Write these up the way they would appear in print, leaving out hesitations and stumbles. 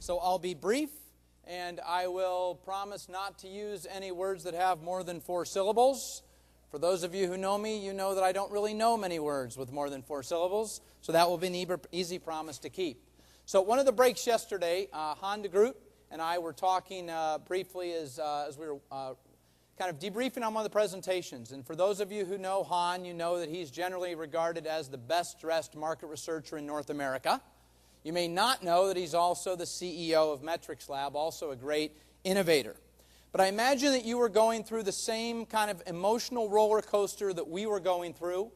So I'll be brief, and I will promise not to use any words that have more than 4 syllables. For those of you who know me, you know that I don't really know many words with more than 4 syllables, so that will be an easy promise to keep. So one of the breaks yesterday, Han de Groot and I were talking briefly as we were kind of debriefing on one of the presentations. And for those of you who know Han, you know that he's generally regarded as the best-dressed market researcher in North America. You may not know that he's also the CEO of Metrics Lab, also a great innovator. But I imagine that you were going through the same kind of emotional roller coaster that we were going through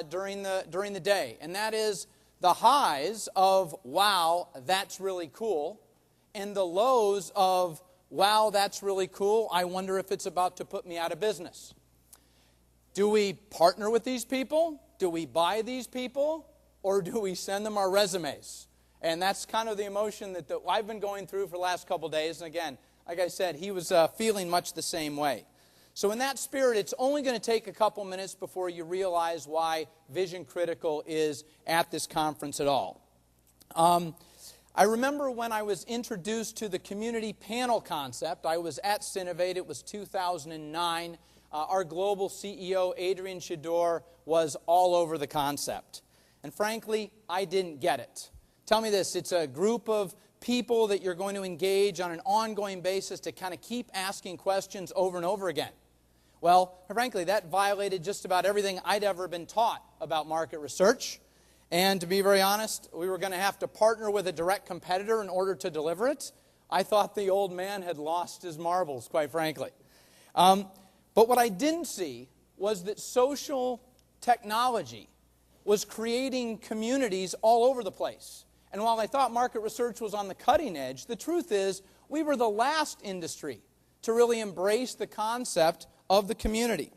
during the day. And that is the highs of, wow, that's really cool, and the lows of, wow, that's really cool, I wonder if it's about to put me out of business. Do we partner with these people? Do we buy these people? Or do we send them our resumes? And that's kind of the emotion that I've been going through for the last couple days. And again, like I said, he was feeling much the same way. So in that spirit, it's only going to take a couple minutes before you realize why Vision Critical is at this conference at all. I remember when I was introduced to the community panel concept. I was at Synovate. It was 2009. Our global CEO, Adrian Shador, was all over the concept. And frankly, I didn't get it. Tell me this, it's a group of people that you're going to engage on an ongoing basis to kind of keep asking questions over and over again. Well, frankly, that violated just about everything I'd ever been taught about market research. And to be very honest, we were going to have to partner with a direct competitor in order to deliver it. I thought the old man had lost his marbles, quite frankly. But what I didn't see was that social technology was creating communities all over the place. And while I thought market research was on the cutting edge, the truth is we were the last industry to really embrace the concept of the community.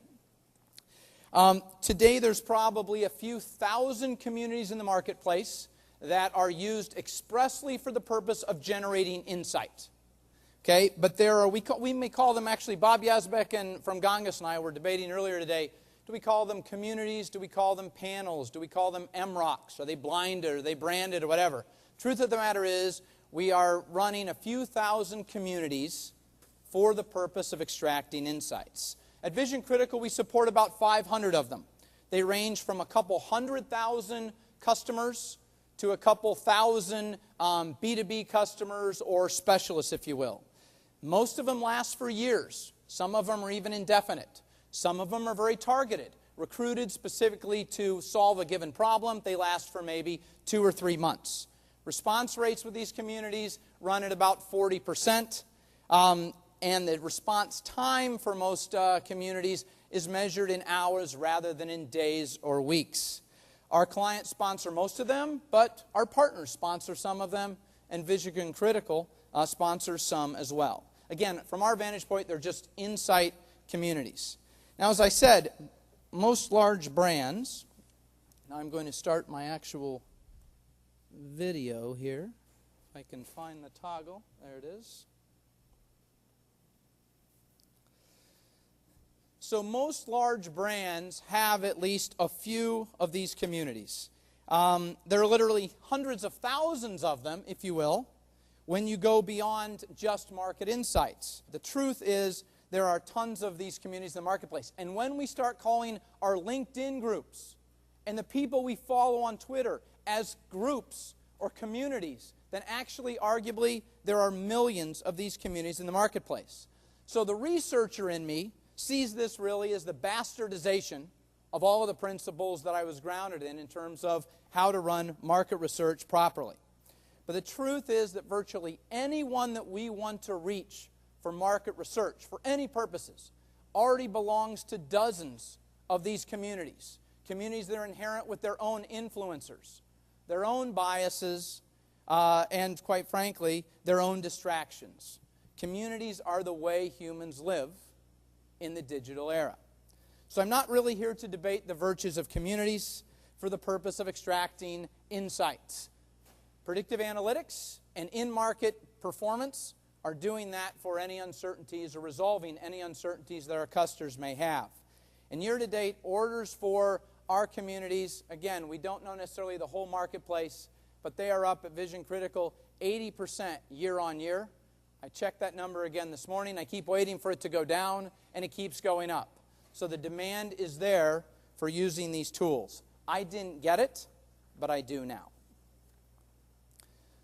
Today there's probably a few thousand communities in the marketplace that are used expressly for the purpose of generating insight. Okay, but there are, we may call them actually, Bob Yazbek and from Ganges and I were debating earlier today, do we call them communities? Do we call them panels? Do we call them MROCs? Are they blinded? Are they branded or whatever? Truth of the matter is, we are running a few thousand communities for the purpose of extracting insights. At Vision Critical, we support about 500 of them. They range from a couple 100,000 customers to a couple thousand B2B customers or specialists, if you will. Most of them last for years. Some of them are even indefinite. Some of them are very targeted, recruited specifically to solve a given problem. They last for maybe 2 or 3 months. Response rates with these communities run at about 40%. And the response time for most communities is measured in hours rather than in days or weeks. Our clients sponsor most of them, but our partners sponsor some of them, and Vision Critical sponsors some as well. Again, from our vantage point, they're just insight communities. Now, as I said, most large brands, now I'm going to start my actual video here. If I can find the toggle, there it is. So most large brands have at least a few of these communities. There are literally hundreds of thousands of them, if you will, when you go beyond just market insights. The truth is there are tons of these communities in the marketplace. And when we start calling our LinkedIn groups and the people we follow on Twitter as groups or communities, then actually, arguably, there are millions of these communities in the marketplace. So the researcher in me sees this really as the bastardization of all of the principles that I was grounded in terms of how to run market research properly. But the truth is that virtually anyone that we want to reach for market research, for any purposes, already belongs to dozens of these communities. Communities that are inherent with their own influencers, their own biases, and quite frankly, their own distractions. Communities are the way humans live in the digital era. So I'm not really here to debate the virtues of communities for the purpose of extracting insights. Predictive analytics and in-market performance are doing that for any uncertainties or resolving any uncertainties that our customers may have. And year-to-date, orders for our communities, again, we don't know necessarily the whole marketplace, but they are up at Vision Critical 80% year on year. I checked that number again this morning. I keep waiting for it to go down, and it keeps going up. So the demand is there for using these tools. I didn't get it, but I do now.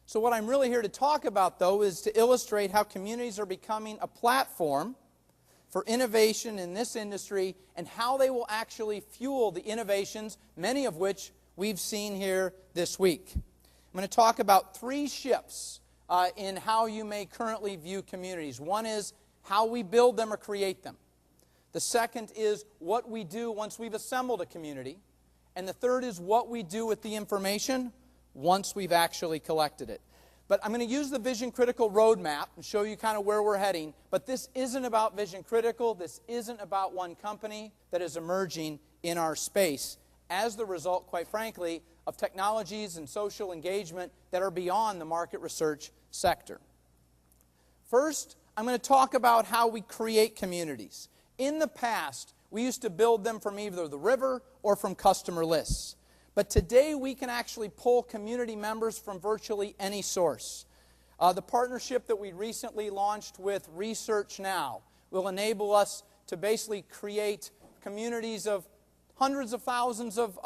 So what I'm really here to talk about, though, is to illustrate how communities are becoming a platform for innovation in this industry and how they will actually fuel the innovations, many of which we've seen here this week. I'm going to talk about 3 shifts in how you may currently view communities. One is how we build them or create them. The second is what we do once we've assembled a community. And the third is what we do with the information once we've actually collected it. But I'm going to use the Vision Critical roadmap and show you kind of where we're heading. But this isn't about Vision Critical. This isn't about one company that is emerging in our space as the result, quite frankly, of technologies and social engagement that are beyond the market research sector. First, I'm going to talk about how we create communities. In the past, we used to build them from either the river or from customer lists. But today, we can actually pull community members from virtually any source. The partnership that we recently launched with Research Now will enable us to basically create communities of hundreds of thousands of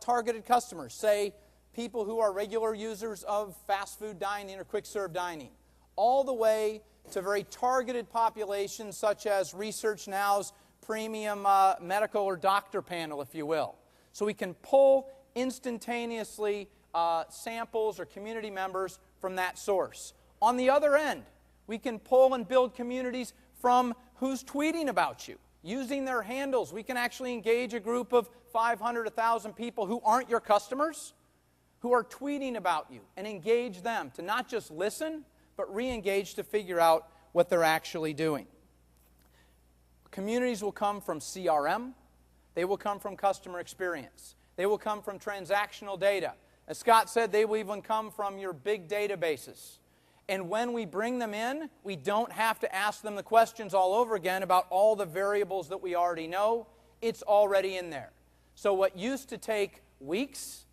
targeted customers, say people who are regular users of fast food dining or quick serve dining, all the way to very targeted populations such as Research Now's premium medical or doctor panel, if you will. So we can pull instantaneously samples or community members from that source. On the other end, we can pull and build communities from who's tweeting about you. Using their handles, we can actually engage a group of 500, 1,000 people who aren't your customers, who are tweeting about you, and engage them to not just listen, but re-engage to figure out what they're actually doing. Communities will come from CRM. They will come from customer experience. They will come from transactional data. As Scott said, they will even come from your big databases. And when we bring them in, we don't have to ask them the questions all over again about all the variables that we already know. It's already in there. So what used to take weeks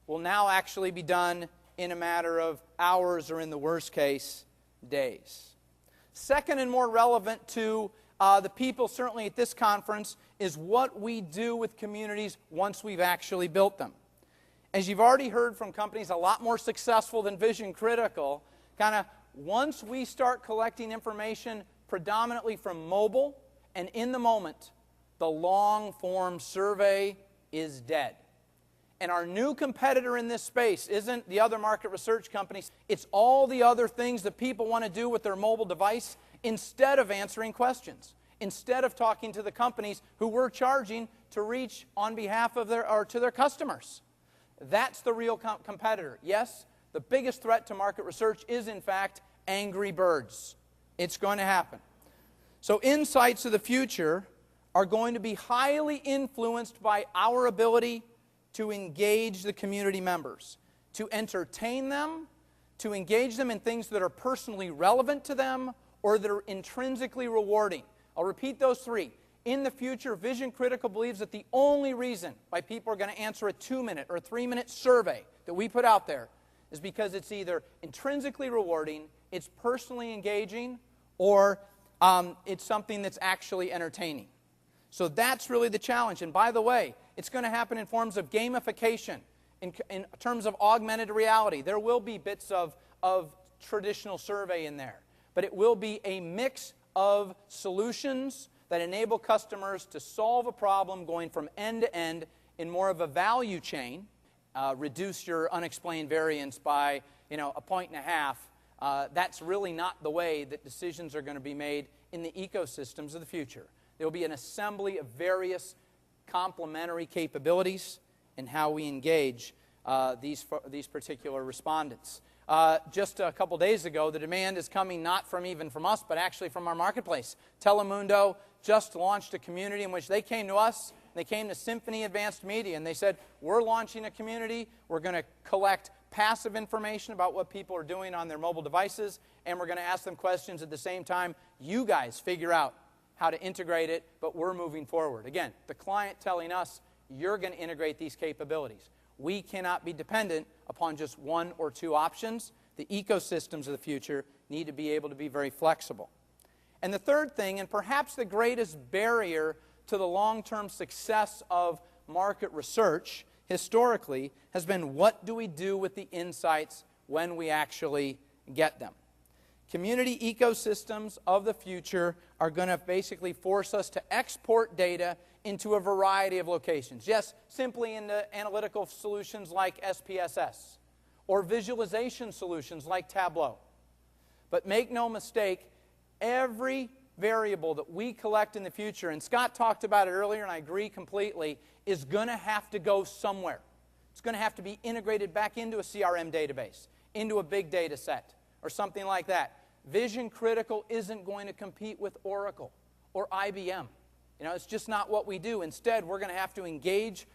will now actually be done in a matter of hours, or in the worst case, days. Second, and more relevant to the people certainly at this conference, is what we do with communities once we've actually built them. As you've already heard from companies a lot more successful than Vision Critical, kind of once we start collecting information predominantly from mobile and in the moment, the long-form survey is dead. And our new competitor in this space isn't the other market research companies. It's all the other things that people want to do with their mobile device instead of answering questions, instead of talking to the companies who we're charging to reach on behalf of to their customers. That's the real competitor. Yes, the biggest threat to market research is, in fact, angry birds. It's going to happen. So insights of the future are going to be highly influenced by our ability to engage the community members, to entertain them, to engage them in things that are personally relevant to them or that are intrinsically rewarding. I'll repeat those 3. In the future, Vision Critical believes that the only reason why people are going to answer a 2-minute or a 3-minute survey that we put out there is because it's either intrinsically rewarding, it's personally engaging, or it's something that's actually entertaining. So that's really the challenge. And by the way, it's going to happen in forms of gamification, in terms of augmented reality. There will be bits of traditional survey in there, but it will be a mix of solutions that enable customers to solve a problem going from end to end in more of a value chain, reduce your unexplained variance by 1.5 points. That's really not the way that decisions are going to be made in the ecosystems of the future. There will be an assembly of various complementary capabilities in how we engage these particular respondents. Just a couple days ago, the demand is coming not even from us, but actually from our marketplace. Telemundo just launched a community in which they came to us. They came to Symphony Advanced Media, and they said, we're launching a community. We're going to collect passive information about what people are doing on their mobile devices, and we're going to ask them questions at the same time. You guys figure out how to integrate it, but we're moving forward. Again, the client telling us, you're going to integrate these capabilities. We cannot be dependent upon just one or two options. The ecosystems of the future need to be able to be very flexible. And the third thing, and perhaps the greatest barrier to the long-term success of market research historically, has been what do we do with the insights when we actually get them. Community ecosystems of the future are going to basically force us to export data into a variety of locations. Yes, simply into analytical solutions like SPSS or visualization solutions like Tableau. But make no mistake, every variable that we collect in the future, and Scott talked about it earlier and I agree completely, is going to have to go somewhere. It's going to have to be integrated back into a CRM database, into a big data set, or something like that. Vision Critical isn't going to compete with Oracle or IBM. You know, it's just not what we do. Instead, we're going to have to engage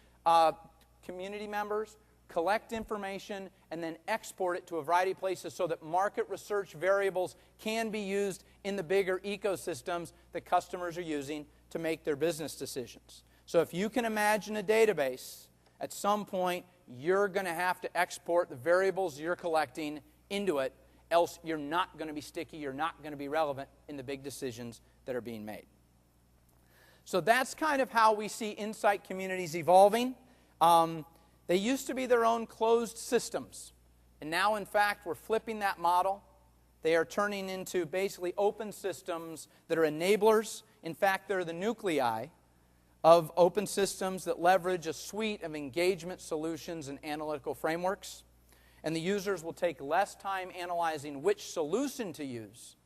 community members, collect information, and then export it to a variety of places so that market research variables can be used in the bigger ecosystems that customers are using to make their business decisions. So if you can imagine a database, at some point you're going to have to export the variables you're collecting into it, else you're not going to be sticky, you're not going to be relevant in the big decisions that are being made. So that's kind of how we see insight communities evolving. They used to be their own closed systems. And now, in fact, we're flipping that model. They are turning into basically open systems that are enablers. In fact, they're the nuclei of open systems that leverage a suite of engagement solutions and analytical frameworks. And the users will take less time analyzing which solution to use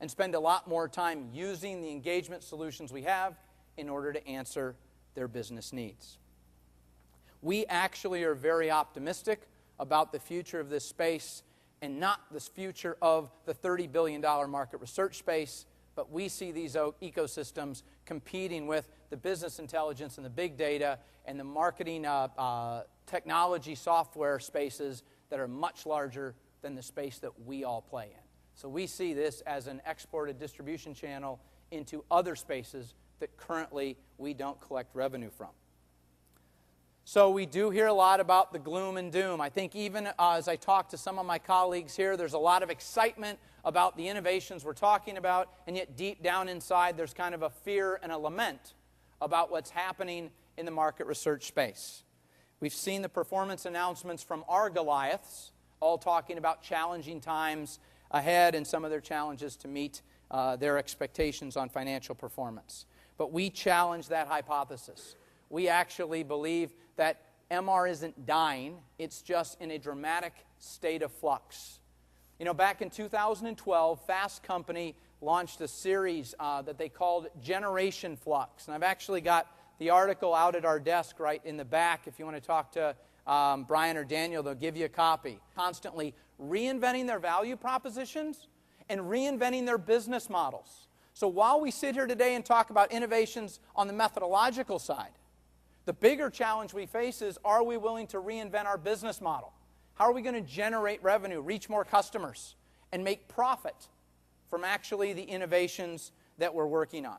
and spend a lot more time using the engagement solutions we have in order to answer their business needs. We actually are very optimistic about the future of this space, and not the future of the $30 billion market research space, but we see these ecosystems competing with the business intelligence and the big data and the marketing technology software spaces that are much larger than the space that we all play in. So we see this as an exported distribution channel into other spaces that currently we don't collect revenue from. So we do hear a lot about the gloom and doom. I think even as I talk to some of my colleagues here, there's a lot of excitement about the innovations we're talking about, and yet deep down inside there's kind of a fear and a lament about what's happening in the market research space. We've seen the performance announcements from our Goliaths, all talking about challenging times ahead and some of their challenges to meet their expectations on financial performance. But we challenge that hypothesis. We actually believe that MR isn't dying, it's just in a dramatic state of flux. You know, back in 2012, Fast Company launched a series that they called Generation Flux. And I've actually got the article out at our desk right in the back. If you want to talk to Brian or Daniel, they'll give you a copy. Constantly reinventing their value propositions and reinventing their business models. So while we sit here today and talk about innovations on the methodological side, the bigger challenge we face is, are we willing to reinvent our business model? How are we going to generate revenue, reach more customers, and make profit from actually the innovations that we're working on?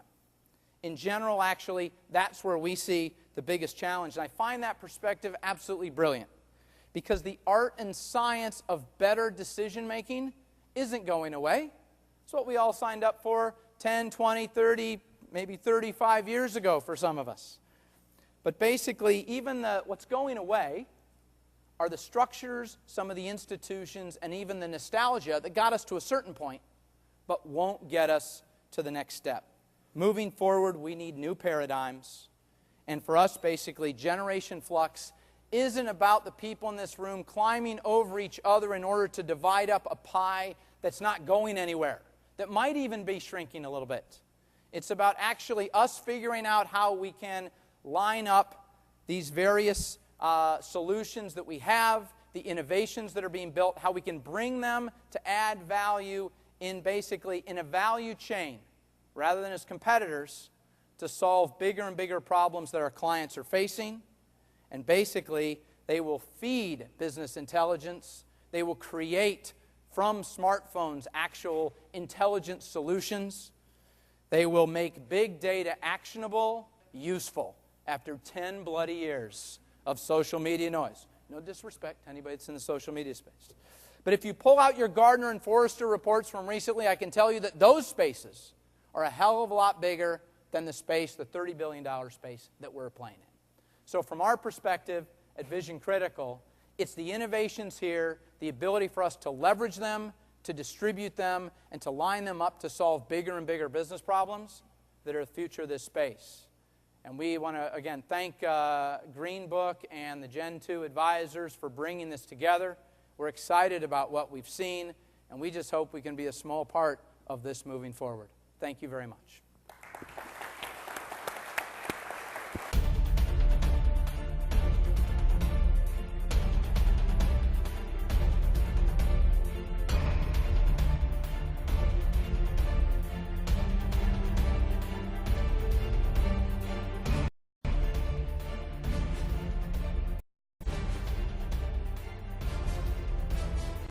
In general, actually, that's where we see the biggest challenge. And I find that perspective absolutely brilliant, because the art and science of better decision making isn't going away. It's what we all signed up for 10, 20, 30, maybe 35 years ago for some of us. But basically, even what's going away are the structures, some of the institutions, and even the nostalgia that got us to a certain point, but won't get us to the next step. Moving forward, we need new paradigms. And for us, basically, Generation Flux isn't about the people in this room climbing over each other in order to divide up a pie that's not going anywhere, that might even be shrinking a little bit. It's about actually us figuring out how we can line up these various solutions that we have, the innovations that are being built, how we can bring them to add value in basically in a value chain rather than as competitors to solve bigger and bigger problems that our clients are facing. And basically, they will feed business intelligence. They will create from smartphones actual intelligent solutions. They will make big data actionable, useful. After 10 bloody years of social media noise. No disrespect to anybody that's in the social media space. But if you pull out your Gardner and Forrester reports from recently, I can tell you that those spaces are a hell of a lot bigger than the space, the $30 billion space that we're playing in. So from our perspective at Vision Critical, it's the innovations here, the ability for us to leverage them, to distribute them, and to line them up to solve bigger and bigger business problems that are the future of this space. And we want to, again, thank Green Book and the Gen 2 advisors for bringing this together. We're excited about what we've seen, and we just hope we can be a small part of this moving forward. Thank you very much.